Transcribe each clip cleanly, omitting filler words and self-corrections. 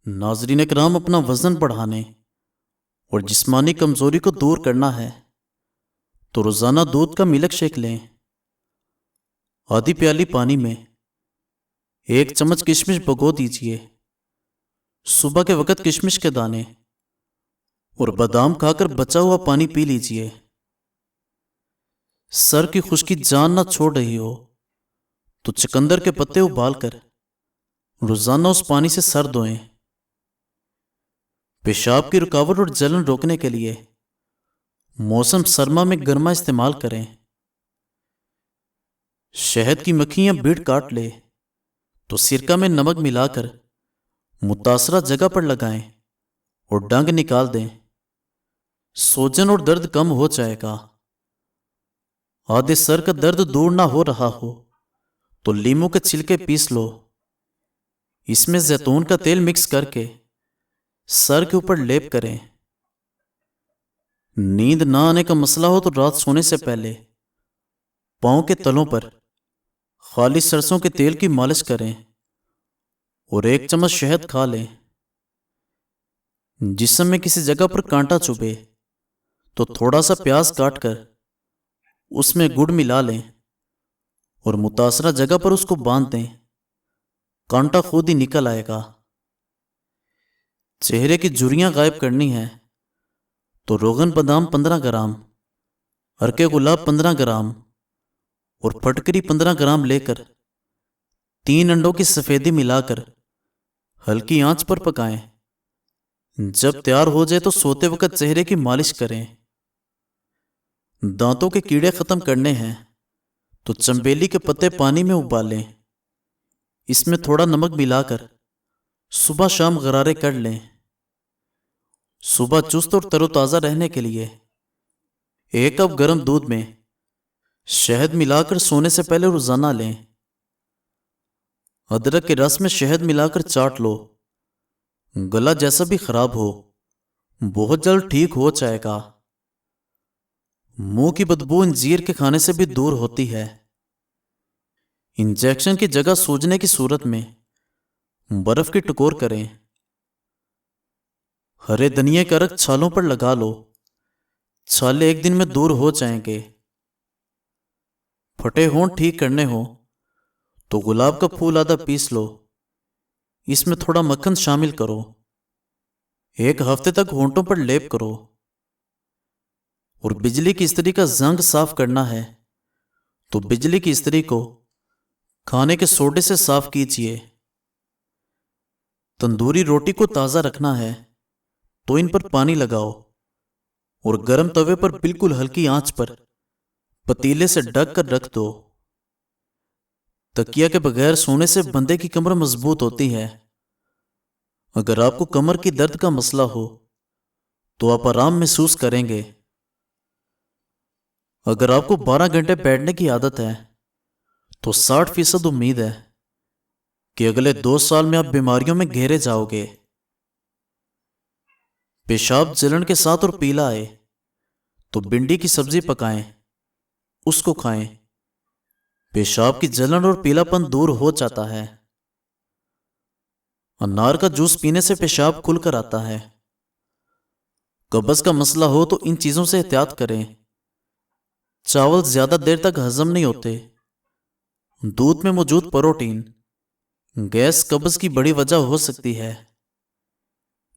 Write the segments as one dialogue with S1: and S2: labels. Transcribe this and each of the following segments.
S1: ناظرین کرام، اپنا وزن بڑھانے اور جسمانی کمزوری کو دور کرنا ہے تو روزانہ دودھ کا ملک شیک لیں۔ آدھی پیالی پانی میں 1 چمچ کشمش بھگو دیجئے۔ صبح کے وقت کشمش کے دانے اور بادام کھا کر بچا ہوا پانی پی لیجئے۔ سر کی خشکی جان نہ چھوڑ رہی ہو تو چقندر کے پتے ابال کر روزانہ اس پانی سے سر دھوئیں۔ پیشاب کی رکاوٹ اور جلن روکنے کے لیے موسم سرما میں گرما استعمال کریں۔ شہد کی مکھی یا بیڑ کاٹ لے تو سرکہ میں نمک ملا کر متاثرہ جگہ پر لگائیں اور ڈنگ نکال دیں۔ سوجن اور درد کم ہو جائے گا۔ آدھے سر کا درد دور نہ ہو رہا ہو تو لیموں کے چھلکے پیس لو۔ اس میں زیتون کا تیل مکس کر کے سر کے اوپر لیپ کریں۔ نیند نہ آنے کا مسئلہ ہو تو رات سونے سے پہلے پاؤں کے تلوں پر خالی سرسوں کے تیل کی مالش کریں اور 1 چمچ شہد کھا لیں۔ جسم میں کسی جگہ پر کانٹا چبھے تو تھوڑا سا پیاز کاٹ کر اس میں گڑ ملا لیں اور متاثرہ جگہ پر اس کو باندھ دیں۔ کانٹا خود ہی نکل آئے گا۔ چہرے کی جھریاں غائب کرنی ہے تو روغن بادام 15 گرام، ارکے گلاب 15 گرام اور پھٹکری 15 گرام لے کر 3 انڈوں کی سفیدی ملا کر ہلکی آنچ پر پکائیں۔ جب تیار ہو جائے تو سوتے وقت چہرے کی مالش کریں۔ دانتوں کے کیڑے ختم کرنے ہیں تو چنبیلی کے پتے پانی میں ابالیں۔ اس میں تھوڑا نمک ملا کر صبح شام غرارے کر لیں۔ صبح چست اور تر و تازہ رہنے کے لیے 1 کپ گرم دودھ میں شہد ملا کر سونے سے پہلے روزانہ لیں۔ ادرک کے رس میں شہد ملا کر چاٹ لو۔ گلا جیسا بھی خراب ہو بہت جلد ٹھیک ہو جائے گا۔ منہ کی بدبو انجیر کے کھانے سے بھی دور ہوتی ہے۔ انجیکشن کی جگہ سوجنے کی صورت میں برف کی ٹکور کریں۔ ہرے دھنیے کا رخ چھالوں پر لگا لو، چھالے 1 دن میں دور ہو جائیں گے۔ پھٹے ہونٹ ٹھیک کرنے ہو تو گلاب کا پھول آدھا پیس لو، اس میں تھوڑا مکھن شامل کرو۔ 1 ہفتے تک ہونٹوں پر لیپ کرو۔ اور بجلی کی استری کا زنگ صاف کرنا ہے تو بجلی کی استری کو کھانے کے سوڈے سے صاف کیجیے۔ تندوری روٹی کو تازہ رکھنا ہے تو ان پر پانی لگاؤ اور گرم توے پر بالکل ہلکی آنچ پر پتیلے سے ڈھک کر رکھ دو۔ تکیہ کے بغیر سونے سے بندے کی کمر مضبوط ہوتی ہے۔ اگر آپ کو کمر کی درد کا مسئلہ ہو تو آپ آرام محسوس کریں گے۔ اگر آپ کو 12 گھنٹے بیٹھنے کی عادت ہے تو 60% امید ہے کہ اگلے 2 سال میں آپ بیماریوں میں گھیرے جاؤ گے۔ پیشاب جلن کے ساتھ اور پیلا آئے تو بھنڈی کی سبزی پکائیں، اس کو کھائیں۔ پیشاب کی جلن اور پیلا پن دور ہو جاتا ہے۔ انار کا جوس پینے سے پیشاب کھل کر آتا ہے۔ قبض کا مسئلہ ہو تو ان چیزوں سے احتیاط کریں۔ چاول زیادہ دیر تک ہضم نہیں ہوتے۔ دودھ میں موجود پروٹین گیس قبض کی بڑی وجہ ہو سکتی ہے۔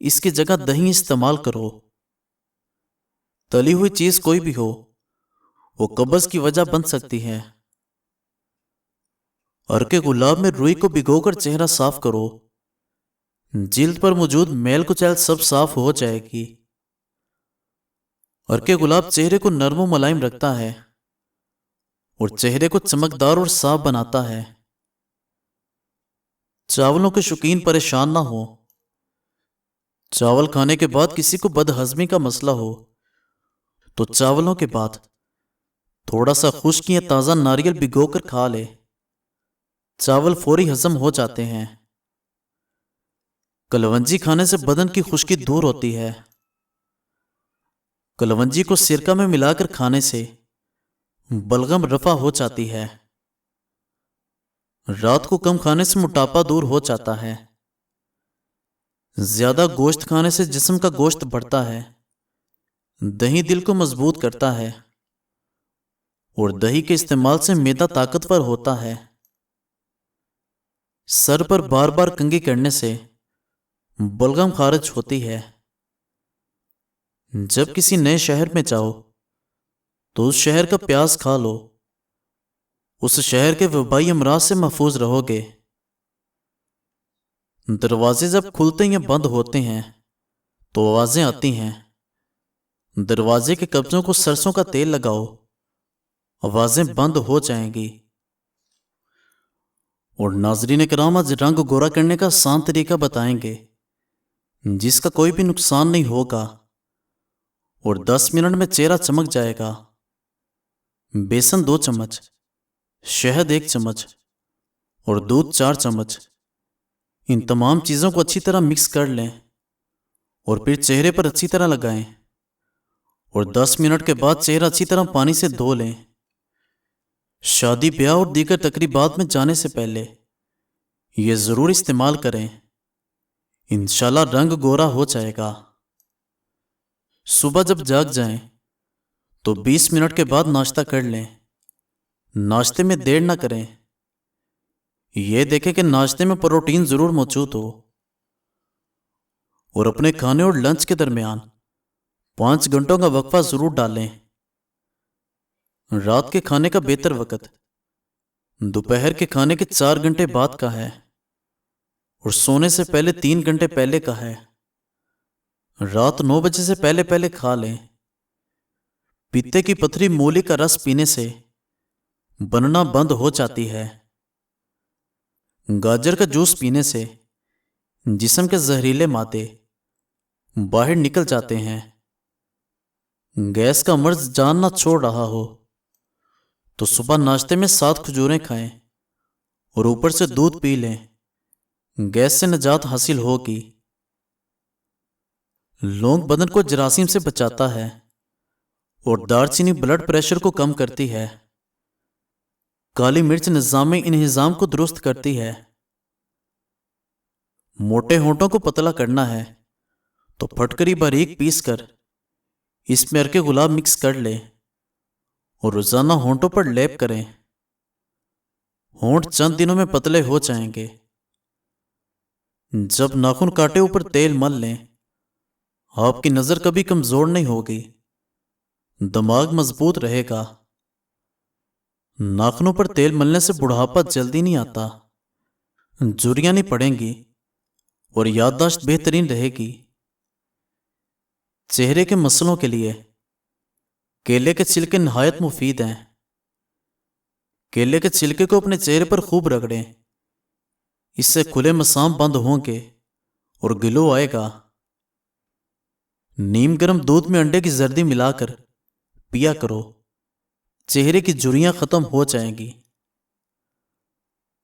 S1: اس کی جگہ دہی استعمال کرو۔ تلی ہوئی چیز کوئی بھی ہو وہ قبض کی وجہ بن سکتی ہے۔ ارکے گلاب میں روئی کو بھگو کر چہرہ صاف کرو، جلد پر موجود میل کچیل سب صاف ہو جائے گی۔ ارکے گلاب چہرے کو نرم و ملائم رکھتا ہے اور چہرے کو چمکدار اور صاف بناتا ہے۔ چاولوں کے شوقین پریشان نہ ہو۔ چاول کھانے کے بعد کسی کو بد ہضمی کا مسئلہ ہو تو چاولوں کے بعد تھوڑا سا خشک یا تازہ ناریل بھگو کر کھا لے۔ چاول فوری ہضم ہو جاتے ہیں۔ کلونجی کھانے سے بدن کی خشکی دور ہوتی ہے۔ کلونجی کو سرکہ میں ملا کر کھانے سے بلغم رفع ہو جاتی ہے۔ رات کو کم کھانے سے موٹاپا دور ہو جاتا ہے۔ زیادہ گوشت کھانے سے جسم کا گوشت بڑھتا ہے۔ دہی دل کو مضبوط کرتا ہے اور دہی کے استعمال سے معدہ طاقتور ہوتا ہے۔ سر پر بار بار کنگھی کرنے سے بلغم خارج ہوتی ہے۔ جب کسی نئے شہر میں جاؤ تو اس شہر کا پیاز کھا لو، اس شہر کے وبائی امراض سے محفوظ رہو گے۔ دروازے جب کھلتے یا بند ہوتے ہیں تو آوازیں آتی ہیں۔ دروازے کے قبضوں کو سرسوں کا تیل لگاؤ، آوازیں بند ہو جائیں گی۔ اور ناظرین کرام، آج رنگ گورا کرنے کا آسان طریقہ بتائیں گے جس کا کوئی بھی نقصان نہیں ہوگا اور 10 منٹ میں چہرہ چمک جائے گا۔ بیسن 2 چمچ، شہد 1 چمچ اور دودھ 4 چمچ، ان تمام چیزوں کو اچھی طرح مکس کر لیں اور پھر چہرے پر اچھی طرح لگائیں اور 10 منٹ کے بعد چہرہ اچھی طرح پانی سے دھو لیں۔ شادی بیاہ اور دیگر تقریبات میں جانے سے پہلے یہ ضرور استعمال کریں، انشاءاللہ رنگ گورا ہو جائے گا۔ صبح جب جاگ جائیں تو 20 منٹ کے بعد ناشتہ کر لیں۔ ناشتے میں دیر نہ کریں، یہ دیکھیں کہ ناشتے میں پروٹین ضرور موجود ہو اور اپنے کھانے اور لنچ کے درمیان 5 گھنٹوں کا وقفہ ضرور ڈالیں۔ رات کے کھانے کا بہتر وقت دوپہر کے کھانے کے 4 گھنٹے بعد کا ہے اور سونے سے پہلے 3 گھنٹے پہلے کا ہے۔ رات 9 بجے سے پہلے پہلے کھا لیں۔ پیتے کی پتھری مولی کا رس پینے سے بننا بند ہو جاتی ہے۔ گاجر کا جوس پینے سے جسم کے زہریلے مادے باہر نکل جاتے ہیں۔ گیس کا مرض جان نہ چھوڑ رہا ہو تو صبح ناشتے میں 7 کھجوریں کھائیں اور اوپر سے دودھ پی لیں، گیس سے نجات حاصل ہوگی۔ لونگ بدن کو جراثیم سے بچاتا ہے اور دار چینی بلڈ پریشر کو کم کرتی ہے۔ کالی مرچ نظام انہضام کو درست کرتی ہے۔ موٹے ہونٹوں کو پتلا کرنا ہے تو پھٹکری باریک پیس کر اس میں ارکے گلاب مکس کر لیں اور روزانہ ہونٹوں پر لیپ کریں۔ ہونٹ چند دنوں میں پتلے ہو جائیں گے۔ جب ناخن کاٹے اوپر تیل مل لیں، آپ کی نظر کبھی کمزور نہیں ہوگی، دماغ مضبوط رہے گا۔ ناخنوں پر تیل ملنے سے بڑھاپا جلدی نہیں آتا، جھریاں نہیں پڑیں گی اور یادداشت بہترین رہے گی۔ چہرے کے مسلوں کے لیے کیلے کے چھلکے نہایت مفید ہیں۔ کیلے کے چھلکے کو اپنے چہرے پر خوب رگڑیں، اس سے کھلے مسام بند ہوں گے اور گلو آئے گا۔ نیم گرم دودھ میں انڈے کی زردی ملا کر پیا کرو، چہرے کی جھریاں ختم ہو جائیں گی۔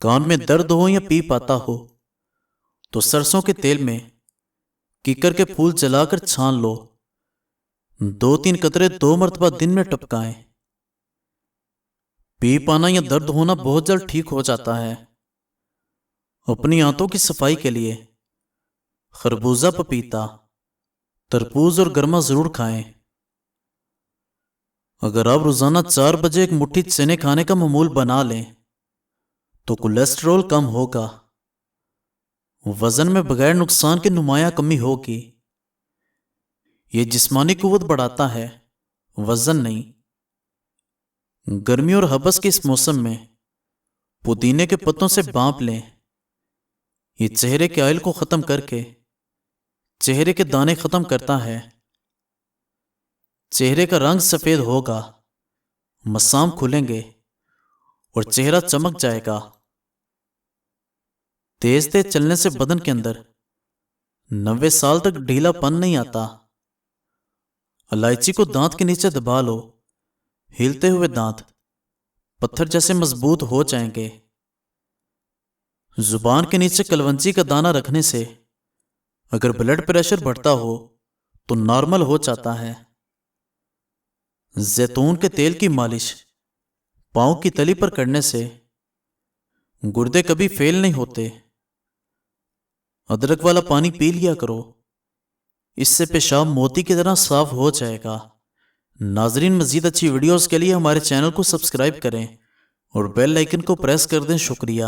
S1: کان میں درد ہو یا پیپ آتا ہو تو سرسوں کے تیل میں کیکر کے پھول جلا کر چھان لو، 2-3 قطرے 2 مرتبہ دن میں ٹپکائیں۔ پیپ آنا یا درد ہونا بہت جلد ٹھیک ہو جاتا ہے۔ اپنی آنتوں کی صفائی کے لیے خربوزہ، پپیتا، تربوز اور گرما ضرور کھائیں۔ اگر آپ روزانہ 4 بجے ایک مٹھی چنے کھانے کا معمول بنا لیں تو کولیسٹرول کم ہوگا، وزن میں بغیر نقصان کے نمایاں کمی ہوگی۔ یہ جسمانی قوت بڑھاتا ہے، وزن نہیں۔ گرمی اور ہبس کے اس موسم میں پودینے کے پتوں سے بانپ لیں، یہ چہرے کے آئل کو ختم کر کے چہرے کے دانے ختم کرتا ہے۔ چہرے کا رنگ سفید ہوگا، مسام کھلیں گے اور چہرہ چمک جائے گا۔ تیز تیز چلنے سے بدن کے اندر 90 سال تک ڈھیلا پن نہیں آتا۔ الائچی کو دانت کے نیچے دبا لو، ہلتے ہوئے دانت پتھر جیسے مضبوط ہو جائیں گے۔ زبان کے نیچے کلونجی کا دانہ رکھنے سے اگر بلڈ پریشر بڑھتا ہو تو نارمل ہو جاتا ہے۔ زیتون کے تیل کی مالش پاؤں کی تلی پر کرنے سے گردے کبھی فیل نہیں ہوتے۔ ادرک والا پانی پی لیا کرو، اس سے پیشاب موتی کی طرح صاف ہو جائے گا۔ ناظرین، مزید اچھی ویڈیوز کے لیے ہمارے چینل کو سبسکرائب کریں اور بیل آئیکن کو پریس کر دیں۔ شکریہ۔